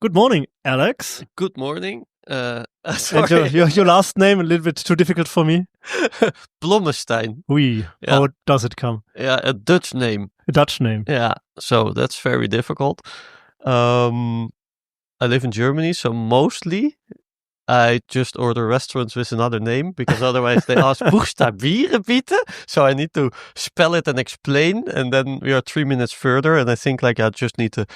Good morning, Alex. Good morning. And Sorry, your last name, a little bit too difficult for me. Blommestein. Oui. Yeah. How does it come? Yeah, a Dutch name. A Dutch name. Yeah, so that's very difficult. I live in Germany, so mostly I just order restaurants with another name because otherwise they ask Buchstabieren bitte. So I need to spell it and explain, and then we are 3 minutes further, and I think like I just need a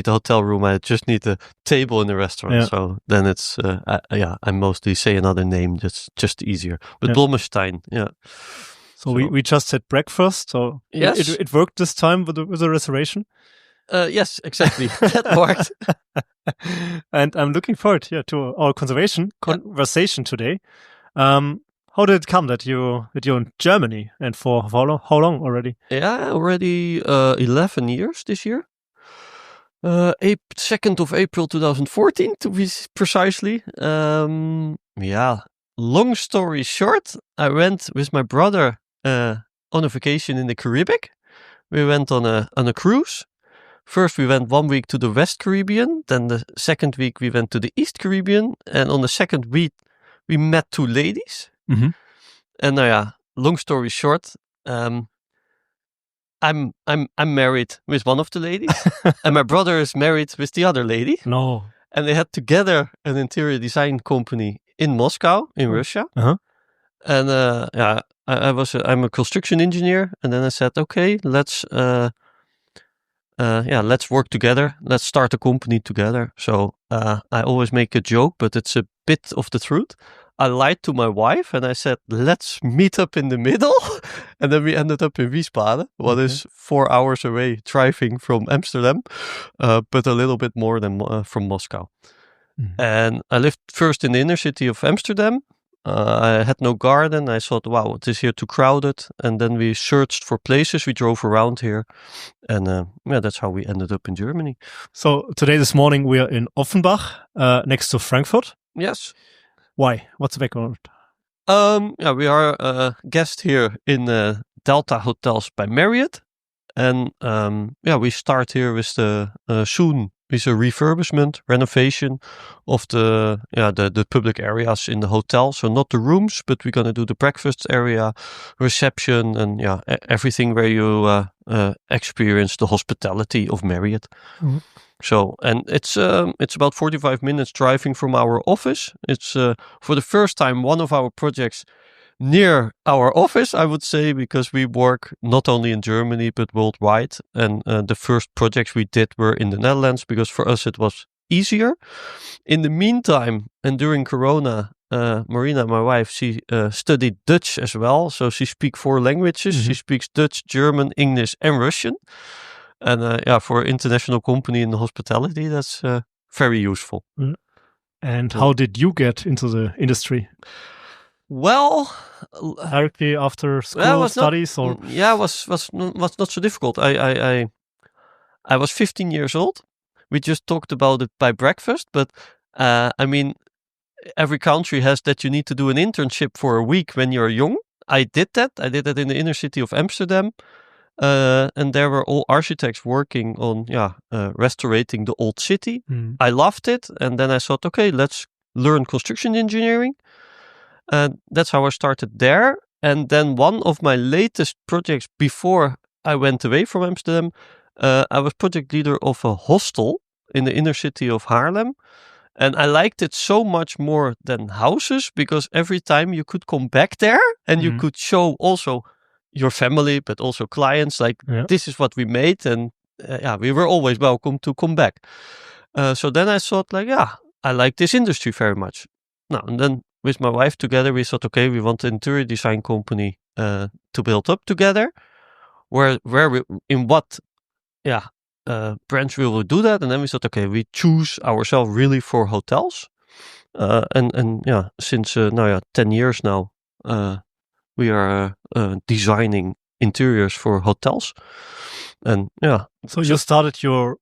hotel room. I just need a table in the restaurant. Yeah. So then it's I mostly say another name. That's just easier. But Blommestein, yeah. So we just had breakfast. So Yes. it worked this time with the reservation. Yes, exactly. That worked. And I'm looking forward to our conversation today. How did it come that you're in Germany, and for how long already? Yeah, already 11 years this year. 2nd of April 2014 to be precisely. Long story short, I went with my brother on a vacation in the Caribbean. We went on a cruise. First, we went 1 week to the West Caribbean. Then the second week, we went to the East Caribbean. And on the second week, we met two ladies. Mm-hmm. And long story short, I'm married with one of the ladies, and my brother is married with the other lady. No. And they had together an interior design company in Moscow, in Russia. Uh-huh. And I'm a construction engineer. And then I said, okay, let's work together. Let's start a company together. So I always make a joke, but it's a bit of the truth. I lied to my wife and I said, let's meet up in the middle. And then we ended up in Wiesbaden, what is 4 hours away driving from Amsterdam, but a little bit more than from Moscow. Mm-hmm. And I lived first in the inner city of Amsterdam. I had no garden. I thought, wow, it is here too crowded. And then we searched for places. We drove around here. And that's how we ended up in Germany. So this morning, we are in Offenbach, next to Frankfurt. Yes. Why? What's the background? We are a guest here in Delta Hotels by Marriott. And we start here with the soon with a refurbishment, renovation of the public areas in the hotel. So not the rooms, but we're going to do the breakfast area, reception, and everything where you experience the hospitality of Marriott. Mm-hmm. So, and it's about 45 minutes driving from our office. It's for the first time one of our projects near our office, I would say, because we work not only in Germany but worldwide. And the first projects we did were in the Netherlands because for us it was easier. In the meantime, and during Corona, Marina, my wife, she studied Dutch as well. So she speaks 4 languages. Mm-hmm. She speaks Dutch, German, English, and Russian. And for an international company in the hospitality, that's very useful. Mm. And how did you get into the industry? Well, directly after school studies, or was not so difficult. I was 15 years old. We just talked about it by breakfast, but every country has that you need to do an internship for a week when you're young. I did that. I did that in the inner city of Amsterdam. And there were all architects working on restorating the old city. Mm. I loved it. And then I thought, okay, let's learn construction engineering. And that's how I started there. And then one of my latest projects before I went away from Amsterdam, I was project leader of a hostel in the inner city of Haarlem. And I liked it so much more than houses because every time you could come back there and you could show also your family, but also clients, this is what we made. And we were always welcome to come back. So then I thought I like this industry very much. Now, and then with my wife together, we thought, okay, we want an interior design company to build up together. Where we, in what branch we will do that. And then we thought, okay, we choose ourselves really for hotels. Since 10 years now, we are designing interiors for hotels. And so you started your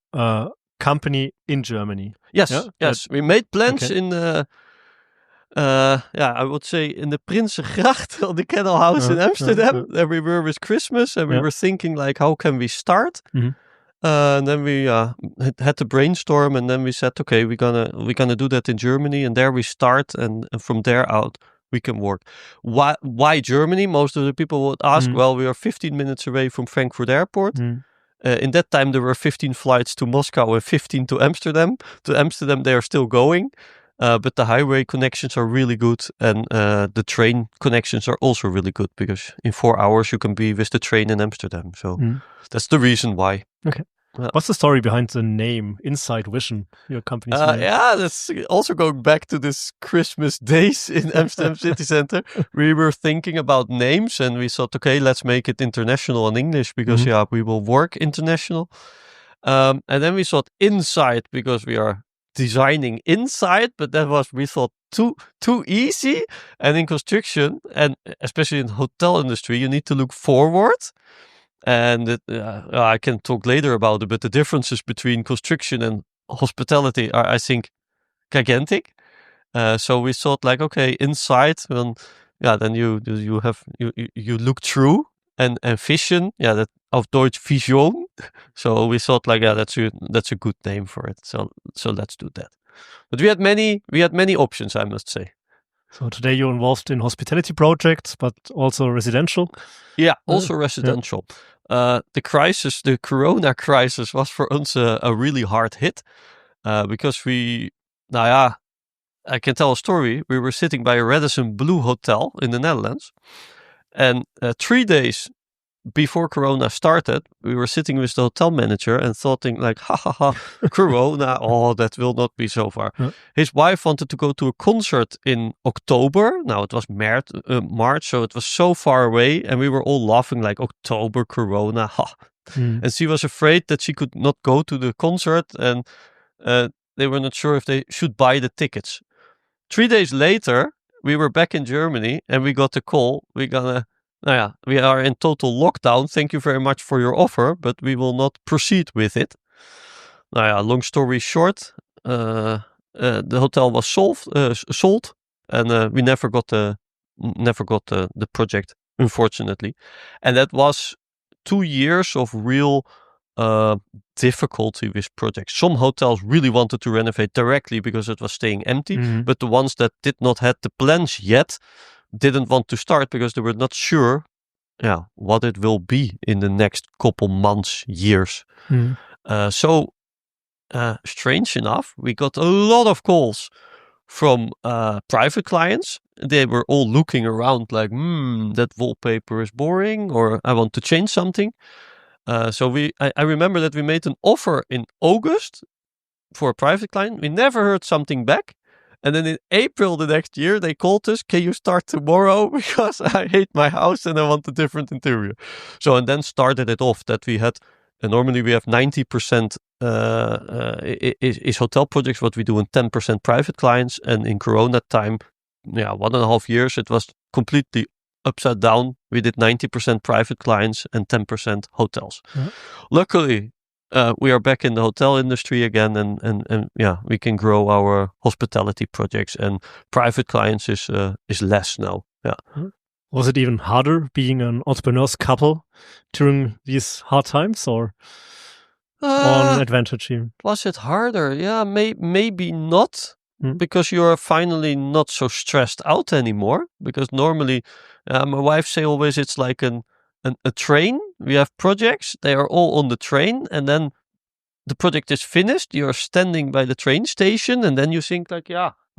company in Germany. Yes, yes. We made plans in I would say in the Prinsengracht on the Kennel House in Amsterdam. There we were with Christmas and we were thinking how can we start? Mm-hmm. And then we had to brainstorm, and then we said, okay, we're gonna do that in Germany, and there we start, and from there out we can work. Why Germany? Most of the people would ask. Well, we are 15 minutes away from Frankfurt Airport. In that time, there were 15 flights to Moscow and 15 to Amsterdam. To Amsterdam, they are still going, but the highway connections are really good, and the train connections are also really good, because in 4 hours you can be with the train in Amsterdam. So that's the reason why. Okay. What's the story behind the name Inside Vision, your company's name? Yeah, that's also going back to this Christmas days in Amsterdam City Center. We were thinking about names, and we thought, okay, let's make it international in English, because we will work international. And then we thought Inside, because we are designing inside, but we thought too easy. And in construction, and especially in the hotel industry, you need to look forward. And I can talk later about it, but the differences between construction and hospitality are, I think, gigantic. So we thought, like, okay, inside, then you look through, and vision, that auf Deutsch Vision. So we thought, like, that's a good name for it. So let's do that. But we had many options, I must say. So today you're involved in hospitality projects, but also residential? Yeah, also residential. The Corona crisis was for us a really hard hit, because I can tell a story. We were sitting by a Radisson Blu hotel in the Netherlands, and 3 days before Corona started, we were sitting with the hotel manager and thoughting, like, Corona, that will not be so far. His wife wanted to go to a concert in October. Now it was March, so it was so far away, and we were all laughing, like, October, Corona, And she was afraid that she could not go to the concert, and they were not sure if they should buy the tickets. 3 days later, we were back in Germany, and we got a call. We are in total lockdown. Thank you very much for your offer, but we will not proceed with it. Long story short, the hotel was sold, and we never got the project, unfortunately. And that was 2 years of real difficulty with projects. Some hotels really wanted to renovate directly because it was staying empty, but the ones that did not have the plans yet didn't want to start because they were not sure what it will be in the next couple months, years. So strange enough, we got a lot of calls from private clients. They were all looking around like, that wallpaper is boring, or I want to change something. So I remember that we made an offer in August for a private client. We never heard something back. And then in April the next year, they called us, can you start tomorrow? Because I hate my house and I want a different interior. So, and then started it off that we had, normally we have 90% is hotel projects, what we do, in 10% private clients. And in Corona time, 1.5 years, it was completely upside down. We did 90% private clients and 10% hotels. Luckily, we are back in the hotel industry again, and we can grow our hospitality projects, and private clients is less now. Was it even harder being an entrepreneur's couple during these hard times, or an advantage even? Was it harder? Yeah, maybe not, because you are finally not so stressed out anymore. Because normally, my wife say always, it's like a train. We have projects, they are all on the train, and then the project is finished. You're standing by the train station, and then you think like,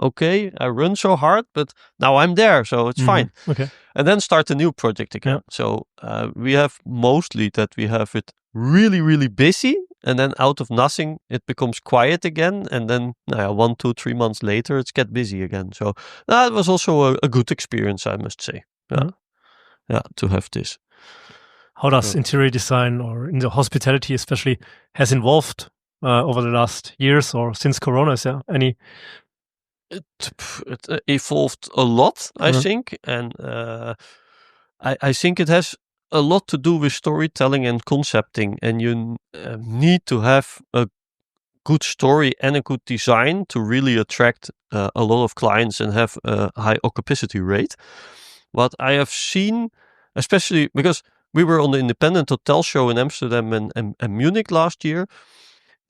okay, I run so hard, but now I'm there, so it's fine. Okay. And then start a new project again. So we have mostly that we have it really, really busy, and then out of nothing, it becomes quiet again. And then 1, 2, 3 months later, it's get busy again. So that was also a good experience, I must say. To have this. How does interior design, or in the hospitality especially, has evolved over the last years or since Corona? Is there any? It evolved a lot, I think, and I think it has a lot to do with storytelling and concepting, and you need to have a good story and a good design to really attract a lot of clients and have a high occupancy rate. What I have seen, especially because we were on the independent hotel show in Amsterdam and Munich last year.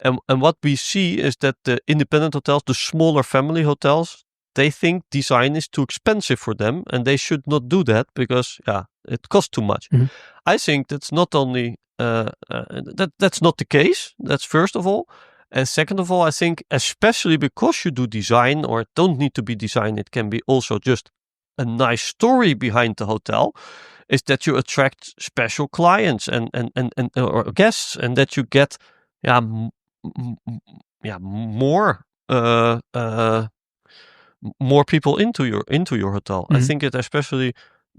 And what we see is that the independent hotels, the smaller family hotels, they think design is too expensive for them and they should not do that because it costs too much. Mhm. I think that's not only that's not the case. That's first of all. And second of all, I think especially because you do design, or it don't need to be design, it can be also just a nice story behind the hotel, is that you attract special clients and or guests, and that you get more people into your hotel. I Mhm. think it especially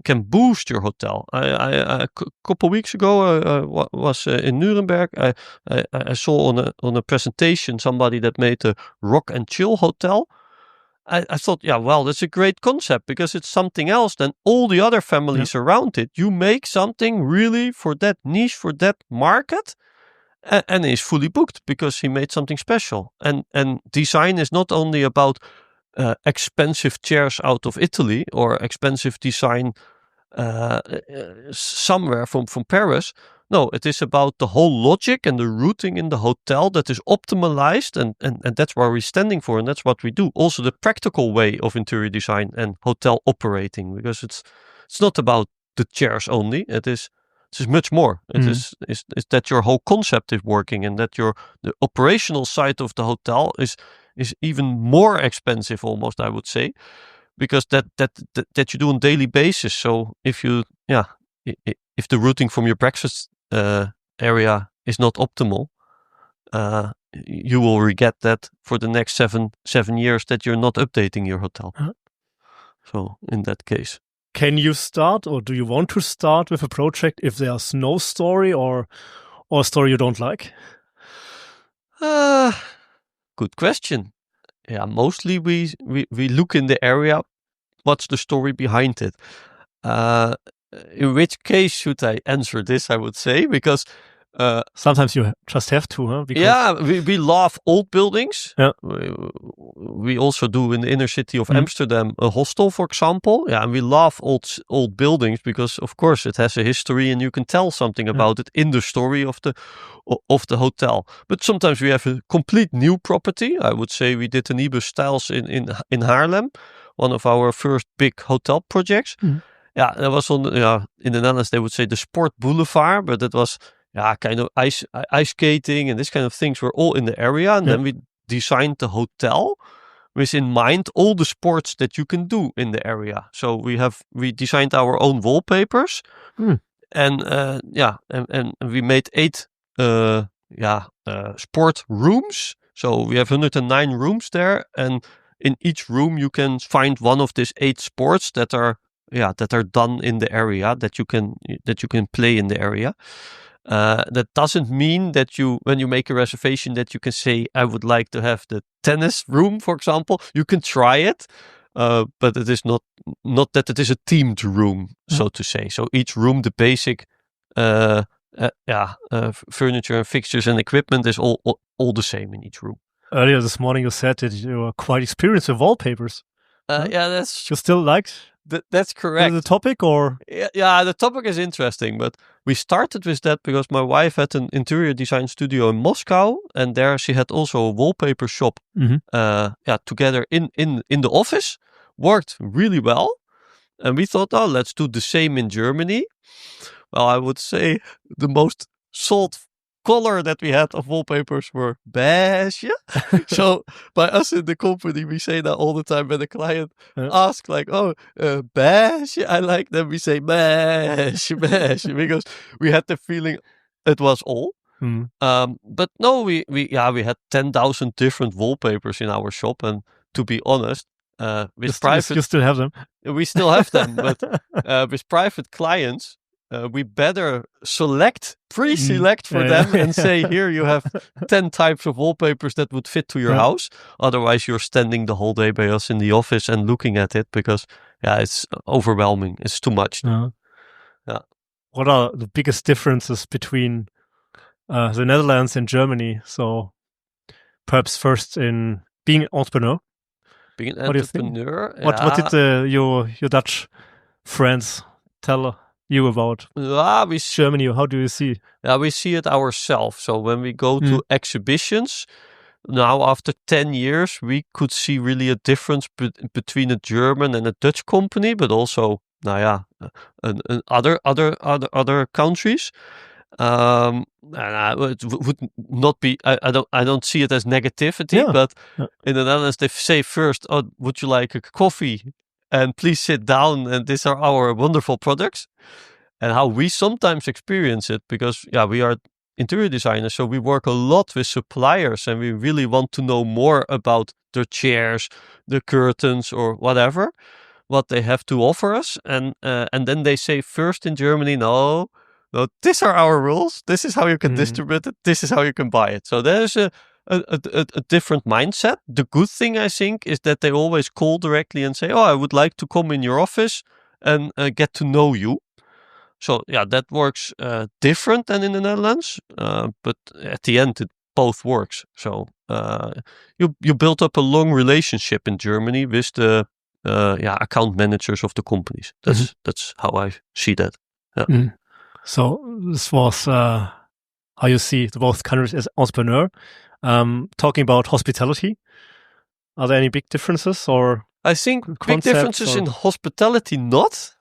can boost your hotel. A couple weeks ago, was in Nuremberg. I saw on a presentation somebody that made a rock and chill hotel. I thought, that's a great concept because it's something else than all the other families around it. You make something really for that niche, for that market, and he's fully booked because he made something special. And design is not only about expensive chairs out of Italy or expensive design somewhere from Paris. No, it is about the whole logic and the routing in the hotel that is optimized, and that's what we're standing for, and that's what we do. Also, the practical way of interior design and hotel operating, because it's not about the chairs only. It is much more. It is that your whole concept is working, and that the operational side of the hotel is even more expensive, almost, I would say, because that you do on daily basis. So if you if the routing from your breakfast area is not optimal, you will regret that for the next seven years that you're not updating your hotel. So in that case, can you start, or do you want to start with a project if there's no story or a story you don't like? Good question. Yeah, mostly we look in the area. What's the story behind it? In which case should I answer this? I would say because sometimes you just have to, huh? Because we love old buildings. Yeah. We also do in the inner city of Amsterdam a hostel, for example. Yeah, and we love old buildings because, of course, it has a history and you can tell something about it in the story of the hotel. But sometimes we have a complete new property. I would say we did an Ibis Styles in Haarlem, one of our first big hotel projects. Yeah, that was on in the Netherlands they would say the Sport Boulevard, but it was kind of ice skating and this kind of things were all in the area. And then we designed the hotel with in mind all the sports that you can do in the area. So we designed our own wallpapers, and we made 8 sport rooms. So we have 109 rooms there, and in each room you can find one of these 8 sports that are done in the area that you can play in the area. That doesn't mean that when you make a reservation that you can say, I would like to have the tennis room, for example. You can try it, but it is not that it is a themed room, so to say. So each room, the basic furniture and fixtures and equipment is all the same in each room. Earlier this morning you said that you were quite experienced with wallpapers. That's you still liked. That's correct. The topic, or the topic is interesting, but we started with that because my wife had an interior design studio in Moscow, and there she had also a wallpaper shop. Together in the office, worked really well, and we thought, let's do the same in Germany. Well, I would say the most sought color that we had of wallpapers were beige. So by us in the company, we say that all the time when the client asks like, beige, I like them. We say beige, because we had the feeling it was all. But no, we had 10,000 different wallpapers in our shop, and to be honest, with private, you still have them. We still have them, but with private clients, we better pre-select for them and say, here you have 10 types of wallpapers that would fit to your house. Otherwise, you're standing the whole day by us in the office and looking at it because, it's overwhelming. It's too much. What are the biggest differences between the Netherlands and Germany? So perhaps first in being an entrepreneur. Being an entrepreneur? What did your Dutch friends tell you about Germany? How do you see? Yeah, we see it ourselves. So when we go to exhibitions, now after 10 years, we could see really a difference between a German and a Dutch company, but also, other countries. And it would not be. I don't see it as negativity, but in the Netherlands they say first, "Oh, would you like a coffee? And please sit down. And these are our wonderful products." And how we sometimes experience it, because we are interior designers, so we work a lot with suppliers, and we really want to know more about the chairs, the curtains, or whatever, what they have to offer us. And then they say first in Germany, no, these are our rules. This is how you can distribute it. This is how you can buy it. So there's a different mindset. The good thing, I think, is that they always call directly and say, "Oh, I would like to come in your office and get to know you." So that works different than in the Netherlands, but at the end it both works. So you build up a long relationship in Germany with the account managers of the companies. That's how I see that. Yeah. So this was how you see the both countries as entrepreneur. Talking about hospitality, are there any big differences, or I think big differences in hospitality not,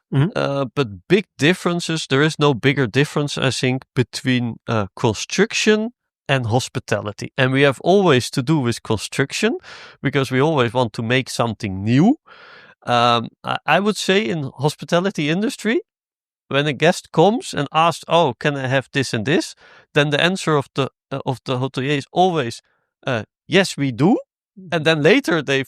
but big differences. There is no bigger difference, I think, between construction and hospitality. And we have always to do with construction because we always want to make something new. I would say in hospitality industry, when a guest comes and asks, "Oh, can I have this and this?" then the answer of the hotelier is always, "Yes, we do." And then later they're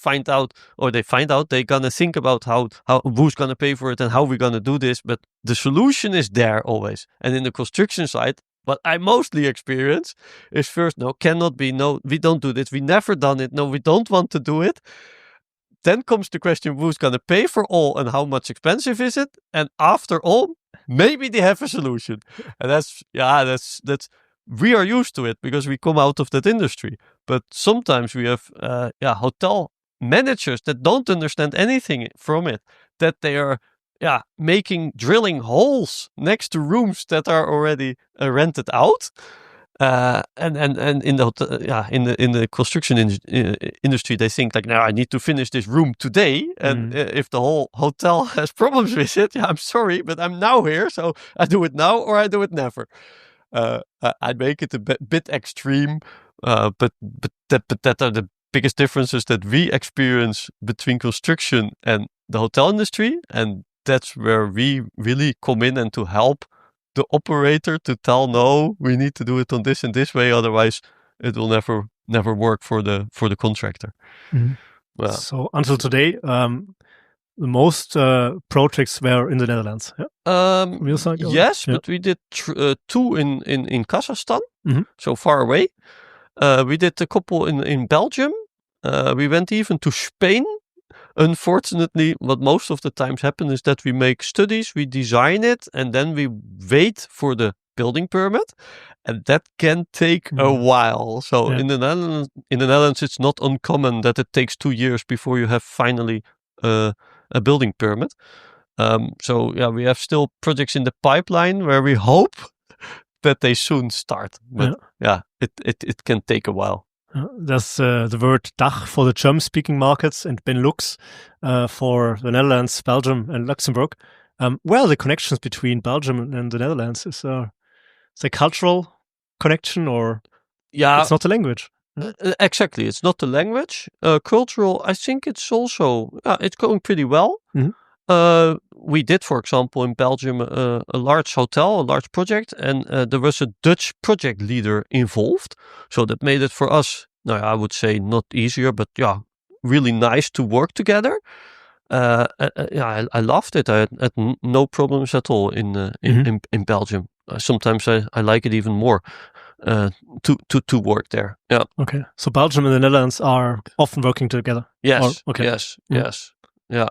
gonna think about how who's gonna pay for it and how we're gonna do this. But the solution is there always. And in the construction side, what I mostly experience is first, "No, cannot be. No, we don't do this. We never done it. No, we don't want to do it." Then comes the question, who's gonna pay for all and how much expensive is it? And after all, maybe they have a solution. And that's we are used to it because we come out of that industry. But sometimes we have hotel managers that don't understand anything from it, that they are drilling holes next to rooms that are already rented out. And in the construction industry, they think like, "Now I need to finish this room today, and if the whole hotel has problems with it, I'm sorry, but I'm now here, so I do it now or I do it never." I make it a bit extreme, but that are the biggest differences that we experience between construction and the hotel industry, and that's where we really come in and to help the operator to tell, "No, we need to do it on this and this way, otherwise it will never work for the contractor." Well, so until today, the most projects were in the Netherlands. Yes, but we did 2 in Kazakhstan, so far away. We did a couple in Belgium. We went even to Spain. Unfortunately, what most of the times happens is that we make studies, we design it, and then we wait for the building permit, and that can take a while. So in the Netherlands, it's not uncommon that it takes 2 years before you have finally a building permit. We have still projects in the pipeline where we hope that they soon start. But it can take a while. There's the word DACH for the German-speaking markets and Benelux for the Netherlands, Belgium, and Luxembourg. Where are the connections between Belgium and the Netherlands? Is there a cultural connection, or it's not the language? Exactly, it's not the language. Cultural, I think it's also it's going pretty well. We did, for example, in Belgium a large hotel, a large project, and there was a Dutch project leader involved. So that made it for us, I would say not easier, but really nice to work together. I loved it. I had no problems at all in Belgium. Sometimes I like it even more to work there. Yeah. Okay. So Belgium and the Netherlands are often working together. Yes. Yes. Yeah.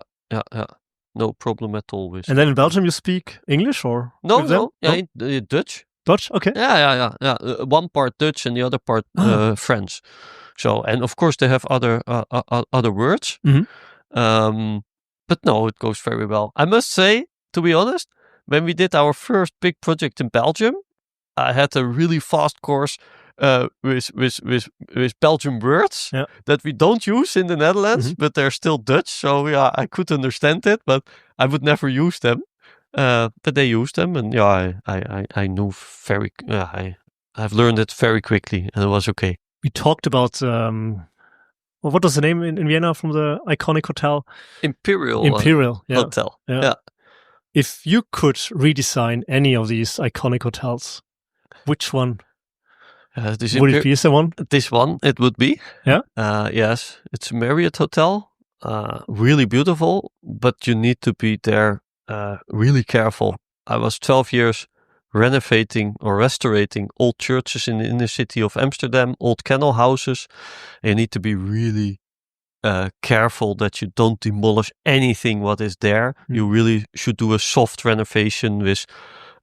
No problem at all with. And then in Belgium you speak English or no? Dutch. Dutch, okay. Yeah. One part Dutch and the other part French. So, and of course they have other words. But no, it goes very well. I must say, to be honest, when we did our first big project in Belgium, I had a really fast course with Belgian words that we don't use in the Netherlands, but they're still Dutch. So yeah, I could understand it, but I would never use them. But they used them, and I knew I've learned it very quickly, and it was okay. We talked about what was the name in Vienna from the iconic hotel? Imperial Hotel. Yeah. If you could redesign any of these iconic hotels, which one would it be? Someone? This one, it would be. Yeah. Yes, it's a Marriott hotel. Really beautiful, but you need to be there really careful. I was 12 years renovating or restorating old churches in the inner city of Amsterdam, old kennel houses. And you need to be really careful that you don't demolish anything what is there. You really should do a soft renovation with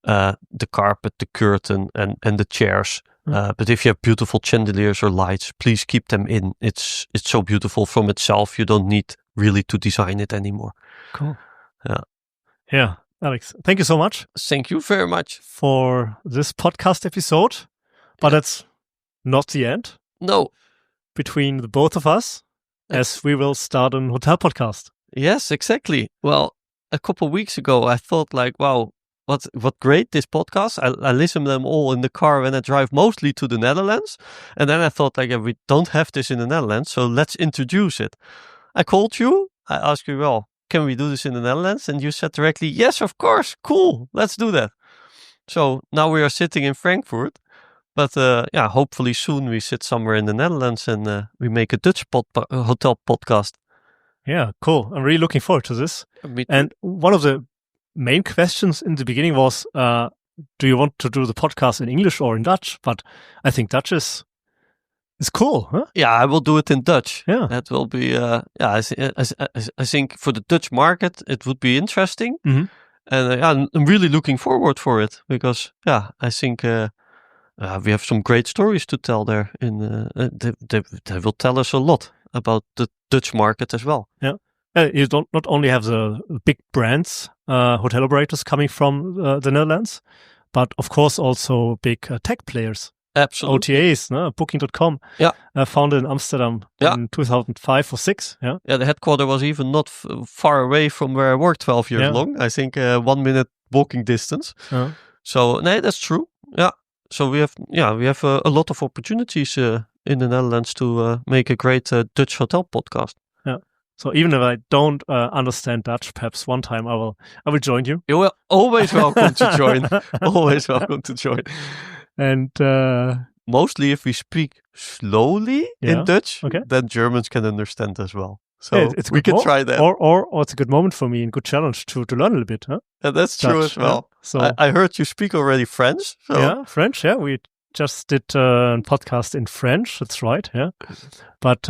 the carpet, the curtain, and the chairs. But if you have beautiful chandeliers or lights, please keep them in. It's so beautiful from itself. You don't need really to design it anymore. Cool. Yeah. Alex, thank you so much. Thank you very much for this podcast episode. But that's not the end. No. Between the both of us, as we will start a hotel podcast. Yes, exactly. Well, a couple of weeks ago, I thought like, wow, what great this podcast. I listen to them all in the car when I drive mostly to the Netherlands. And then I thought like, we don't have this in the Netherlands, so let's introduce it. I called you. I asked you, well, can we do this in the Netherlands? And you said directly, yes, of course. Cool. Let's do that. So now we are sitting in Frankfurt. But hopefully soon we sit somewhere in the Netherlands and we make a Dutch hotel podcast. Yeah, cool. I'm really looking forward to this. And one of the main questions in the beginning was, do you want to do the podcast in English or in Dutch? But I think Dutch is cool, huh? Yeah, I will do it in Dutch. Yeah. That will be, I think for the Dutch market, it would be interesting. Mm-hmm. And I'm really looking forward for it because, I think we have some great stories to tell there. They will tell us a lot about the Dutch market as well. Yeah. You don't not only have the big brands, hotel operators coming from the Netherlands, but of course also big tech players. Absolutely. OTAs, Booking.com, founded in Amsterdam in 2005 or 6. Yeah, the headquarters was even not far away from where I worked 12 years long. I think 1 minute walking distance. So, that's true. Yeah. So we have a lot of opportunities in the Netherlands to make a great Dutch hotel podcast. Yeah. So even if I don't understand Dutch, perhaps one time I will join you. You are always welcome to join. Always welcome to join. And mostly if we speak slowly in Dutch, then Germans can understand as well. So we can try that. Or it's a good moment for me and good challenge to learn a little bit, huh? And that's Dutch, true as well. So I heard you speak already French. So. Yeah, French. Yeah, we just did a podcast in French. That's right. Yeah, but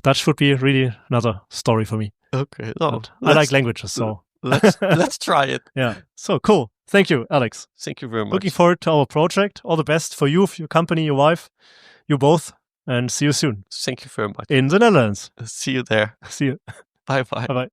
Dutch would be really another story for me. Okay. I like languages, so let's try it. Yeah. So cool. Thank you, Alex. Thank you very much. Looking forward to our project. All the best for you, for your company, your wife, you both. And see you soon. Thank you very much. In the Netherlands. See you there. See you. Bye-bye. Bye-bye.